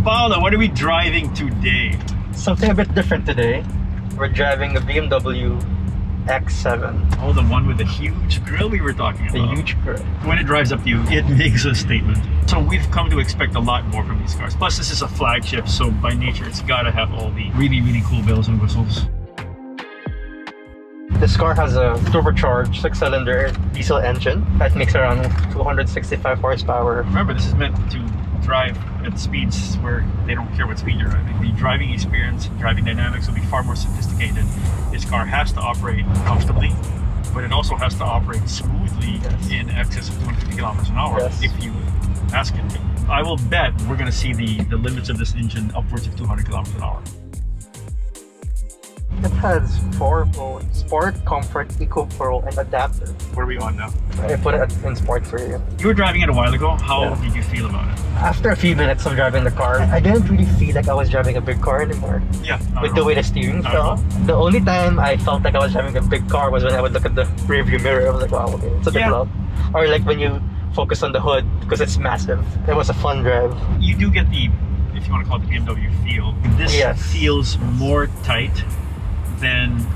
Paolo, what are we driving today? Something a bit different today. We're driving a BMW X7. Oh, the one with the huge grille we were talking about. The huge grille. When it drives up to you, it makes a statement. So we've come to expect a lot more from these cars. Plus, this is a flagship, so by nature, it's got to have all the really, really cool bells and whistles. This car has a turbocharged 6-cylinder diesel engine that makes around 265 horsepower. Remember, this is meant to drive at speeds where they don't care what speed you're driving. The driving experience, driving dynamics will be far more sophisticated. This car has to operate comfortably, but it also has to operate smoothly in excess of 250 kilometers an hour if you ask it to. I will bet we're going to see the limits of this engine upwards of 200 kilometers an hour. It has 4 modes: Sport, Comfort, Eco Pro, and Adaptive. What are we on now? I put it in Sport for you. You were driving it a while ago. How did you feel about it? After a few minutes of driving the car, I didn't really feel like I was driving a big car anymore. Yeah. With the way the steering felt. The only time I felt like I was driving a big car was when I would look at the rearview mirror. I was like, wow, okay, it's a big lot. Or like when you focus on the hood because it's massive. It was a fun drive. You do get the, if you want to call it the BMW feel. This feels more tight than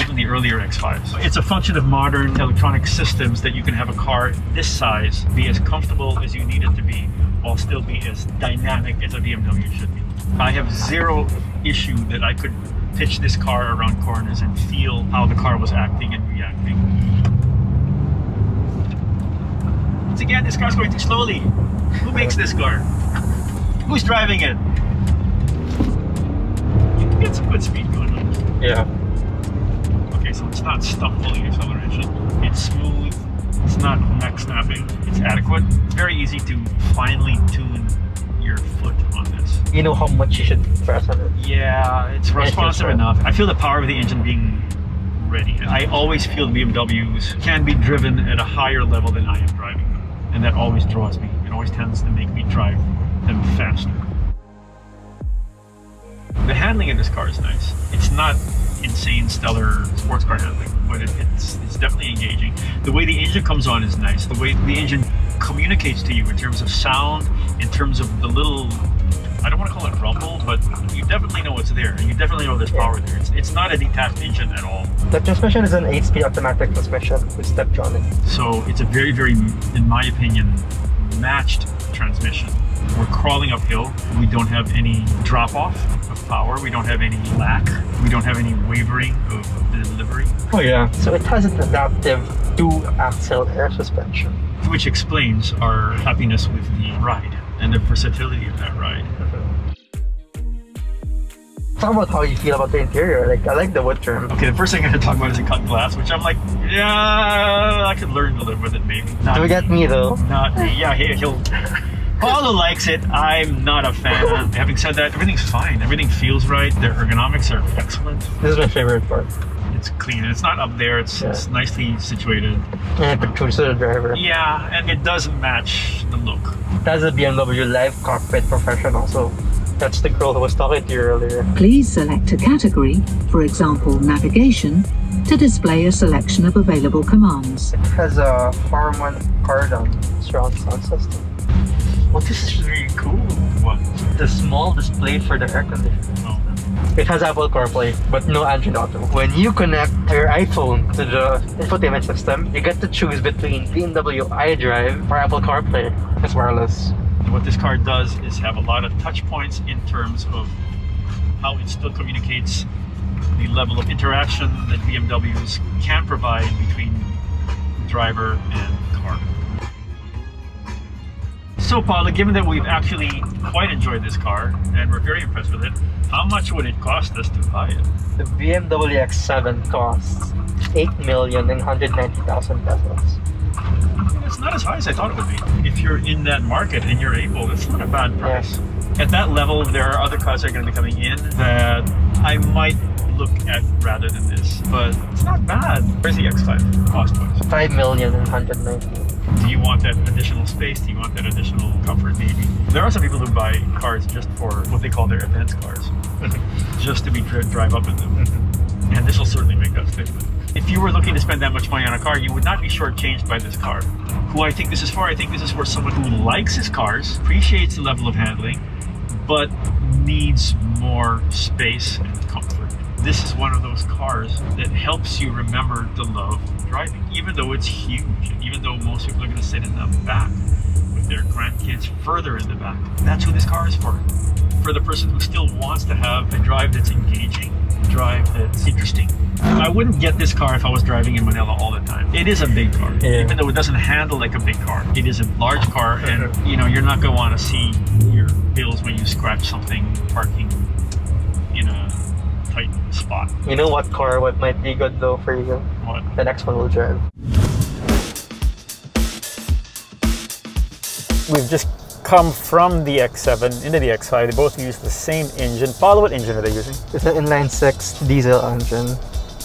even the earlier X5s. It's a function of modern electronic systems that you can have a car this size be as comfortable as you need it to be while still be as dynamic as a BMW should be. I have zero issue that I could pitch this car around corners and feel how the car was acting and reacting. Once again, this car's going too slowly. Who makes this car? Who's driving it? You can get some good speed going on. Yeah. Okay, so it's not stumbling acceleration. It's smooth. It's not neck snapping. It's adequate. It's very easy to finely tune your foot on this. You know how much you should press on it. Yeah, it's responsive enough. I feel the power of the engine being ready. I always feel BMWs can be driven at a higher level than I am driving them. And that always draws me. It always tends to make me drive them faster. The handling in this car is nice. It's not insane, stellar sports car handling, but it's definitely engaging. The way the engine comes on is nice. The way the engine communicates to you in terms of sound, in terms of the little, I don't want to call it rumble, but you definitely know it's there, and you definitely know there's power there. It's not a detached engine at all. The transmission is an 8-speed automatic transmission with Steptronic. So it's a very, very, in my opinion, matched transmission. We're crawling uphill. We don't have any drop-off of power. We don't have any lack. We don't have any wavering of the delivery. Oh yeah. So it has an adaptive 2-axle air suspension. Which explains our happiness with the ride and the versatility of that ride. Talk about how you feel about the interior. Like, I like the wood trim. Okay, the first thing I'm going to talk about is the cut glass, which I'm like, yeah, I could learn to live with it maybe. Not do we get me though? Not me. Yeah, he'll... Paolo likes it. I'm not a fan. Having said that, everything's fine. Everything feels right. Their ergonomics are excellent. This is my favorite part. It's clean. It's not up there. It's nicely situated. And it protrudes to the driver. Yeah, and it doesn't match the look. That's a BMW Live Cockpit Professional. So that's the girl who was talking to you earlier. Please select a category, for example, navigation, to display a selection of available commands. It has a Harman Kardon surround sound system. Well, this is really cool. What? The small display for the air conditioning. Oh. It has Apple CarPlay, but no Android Auto. When you connect your iPhone to the infotainment system, you get to choose between BMW iDrive or Apple CarPlay. It's wireless. What this car does is have a lot of touch points in terms of how it still communicates the level of interaction that BMWs can provide between driver and car. So Paolo, given that we've actually quite enjoyed this car and we're very impressed with it, how much would it cost us to buy it? The BMW X7 costs 8,190,000 pesos. It's not as high as I thought it would be. If you're in that market and you're able, that's not a bad price. At that level, there are other cars that are going to be coming in that I might look at rather than this, but it's not bad. Where's the X5 cost-wise? 5,190,000. Do you want that additional space? Do you want that additional comfort? Maybe. There are some people who buy cars just for what they call their events cars, just to be drive up in them. And this will certainly make that statement. If you were looking to spend that much money on a car, you would not be shortchanged by this car. Who I think this is for? I think this is for someone who likes his cars, appreciates the level of handling, but needs more space and comfort. This is one of those cars that helps you remember to love driving, even though it's huge, and even though most people are going to sit in the back with their grandkids further in the back. That's what this car is for. For the person who still wants to have a drive that's engaging, a drive that's interesting. I wouldn't get this car if I was driving in Manila all the time. It is a big car, even though it doesn't handle like a big car. It is a large car, and you know, you're not going to want to see your bills when you scratch something parking in a tight spot. You know what car might be good though for you? What? The next one will drive. We've just come from the X7 into the X5. They both use the same engine. Paolo, what engine are they using? It's an inline-6 diesel engine,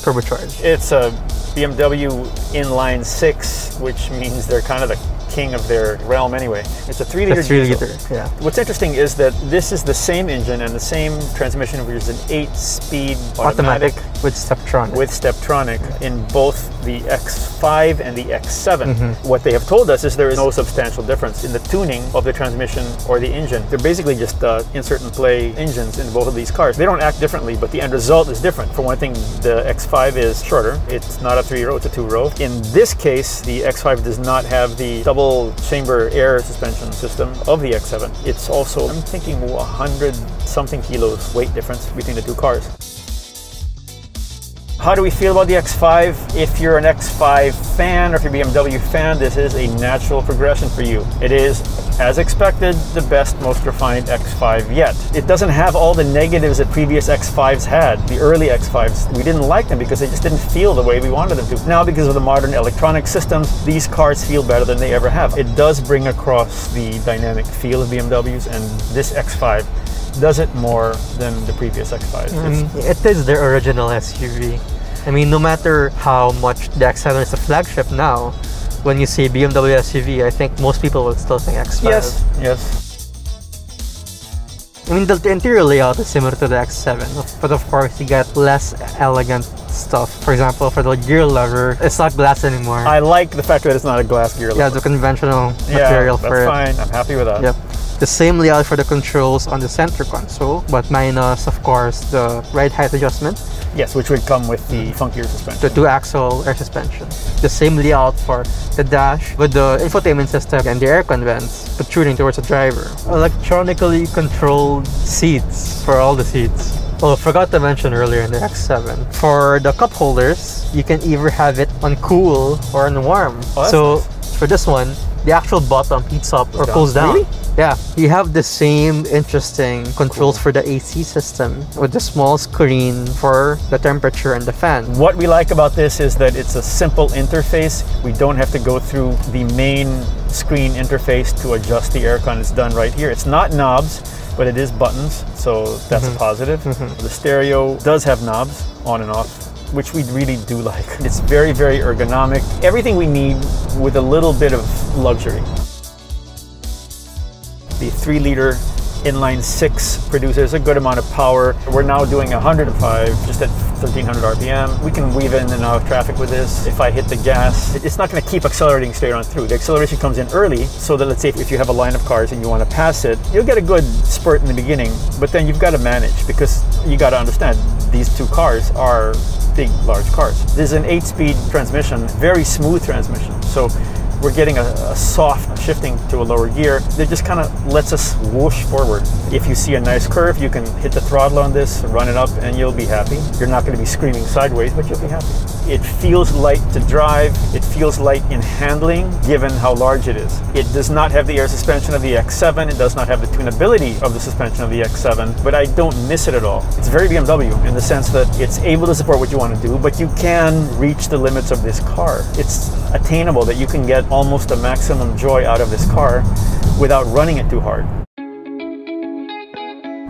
turbocharged. It's a BMW inline 6, which means they're kind of the king of their realm anyway. It's a 3-liter diesel. Yeah. What's interesting is that this is the same engine and the same transmission, which is an 8-speed automatic with Steptronic. In both the X5 and the X7. What they have told us is there is no substantial difference in the tuning of the transmission or the engine. They're basically just insert and play engines in both of these cars. They don't act differently, but the end result is different. For one thing, the X5 is shorter. It's not a 3-row, it's a 2-row. In this case, the X5 does not have the double chamber air suspension system of the X7. It's also, I'm thinking, 100 something kilos weight difference between the two cars. How do we feel about the X5? If you're an X5 fan or if you're a BMW fan, this is a natural progression for you. It is, as expected, the best, most refined X5 yet. It doesn't have all the negatives that previous X5s had. The early X5s, we didn't like them because they just didn't feel the way we wanted them to. Now, because of the modern electronic systems, these cars feel better than they ever have. It does bring across the dynamic feel of BMWs, and this X5 does it more than the previous X5s. It is their original SUV. I mean, no matter how much the X7 is a flagship now, when you say BMW SUV, I think most people will still think X5. Yes. I mean, the interior layout is similar to the X7, but of course you get less elegant stuff. For example, for the gear lever, it's not glass anymore. I like the fact that it's not a glass gear lever. Yeah, the conventional material for it. That's fine. I'm happy with that. Yep. The same layout for the controls on the center console, but minus, of course, the ride height adjustment. Yes, which would come with the funkier suspension. The 2-axle air suspension. The same layout for the dash with the infotainment system and the aircon vents protruding towards the driver. Electronically controlled seats for all the seats. Oh, I forgot to mention earlier in the X7. For the cup holders, you can either have it on cool or on warm. Oh, so nice. For this one, the actual bottom heats up or cools down. Really? Yeah, you have the same interesting controls for the AC system with the small screen for the temperature and the fan. What we like about this is that it's a simple interface. We don't have to go through the main screen interface to adjust the aircon. It's done right here. It's not knobs, but it is buttons, so that's a positive. The stereo does have knobs on and off, which we really do like. It's very, very ergonomic. Everything we need with a little bit of luxury. The 3-liter inline 6 produces a good amount of power. We're now doing 105 just at 1300 RPM. We can weave in and out of traffic with this. If I hit the gas, it's not going to keep accelerating straight on through. The acceleration comes in early, so that let's say if you have a line of cars and you want to pass it, you'll get a good spurt in the beginning, but then you've got to manage because you got to understand these two cars are big, large cars. This is an 8-speed transmission, very smooth transmission. So we're getting a soft shifting to a lower gear that just kind of lets us whoosh forward. If you see a nice curve, you can hit the throttle on this, run it up, and you'll be happy. You're not going to be screaming sideways, but you'll be happy. It feels light to drive. It feels light in handling, given how large it is. It does not have the air suspension of the X7. It does not have the tunability of the suspension of the X7, but I don't miss it at all. It's very BMW in the sense that it's able to support what you want to do, but you can reach the limits of this car. It's attainable that you can get almost a maximum joy out of this car without running it too hard.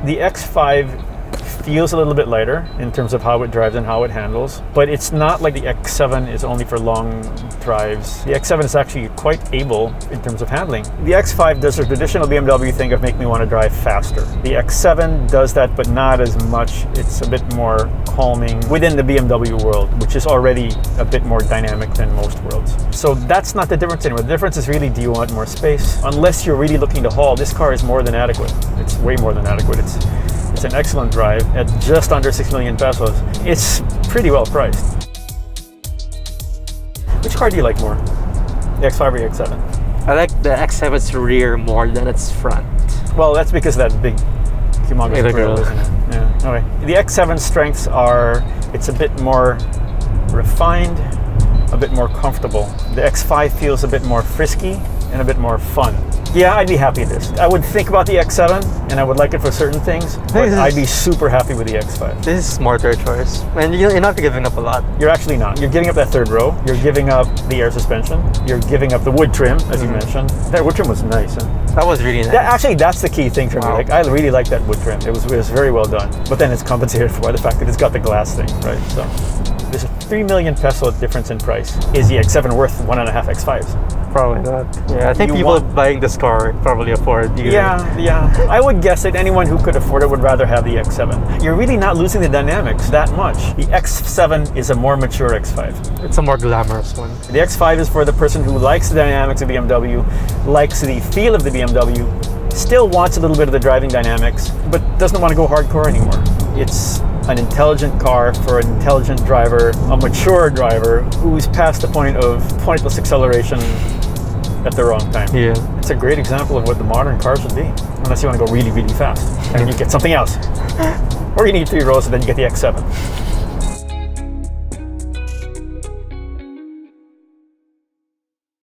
The X5 feels a little bit lighter in terms of how it drives and how it handles, but it's not like the X7 is only for long drives. The X7 is actually quite able in terms of handling. The X5 does the traditional BMW thing of make me want to drive faster. The X7 does that, but not as much. It's a bit more calming within the BMW world, which is already a bit more dynamic than most worlds. So that's not the difference anymore. The difference is really, do you want more space? Unless you're really looking to haul, this car is more than adequate. It's way more than adequate. It's an excellent drive at just under 6 million pesos. It's pretty well priced. Which car do you like more? The X5 or the X7? I like the X7's rear more than its front. Well, that's because of that big, humongous grill, isn't it? Yeah. Okay. The X7's strengths are, it's a bit more refined, a bit more comfortable. The X5 feels a bit more frisky and a bit more fun. Yeah, I'd be happy with this. I would think about the X7 and I would like it for certain things, but I'd be super happy with the X5. This is a smarter choice. And you're not giving up a lot. You're actually not. You're giving up that third row. You're giving up the air suspension. You're giving up the wood trim, as you mentioned. That wood trim was nice. Huh? That was really nice. Actually, that's the key thing for me. Like, I really like that wood trim. It was very well done. But then it's compensated for by the fact that it's got the glass thing, right? So there's a 3 million peso difference in price. Is the X7 worth 1.5 X5s? Probably not. Yeah, I think people buying this car probably afford either. Yeah. I would guess that anyone who could afford it would rather have the X7. You're really not losing the dynamics that much. The X7 is a more mature X5. It's a more glamorous one. The X5 is for the person who likes the dynamics of BMW, likes the feel of the BMW, still wants a little bit of the driving dynamics, but doesn't want to go hardcore anymore. It's an intelligent car for an intelligent driver, a mature driver who's past the point of pointless acceleration at the wrong time. Yeah. It's a great example of what the modern car should be, unless you want to go really, really fast. And then you get something else. Or you need 3 rows and then you get the X7.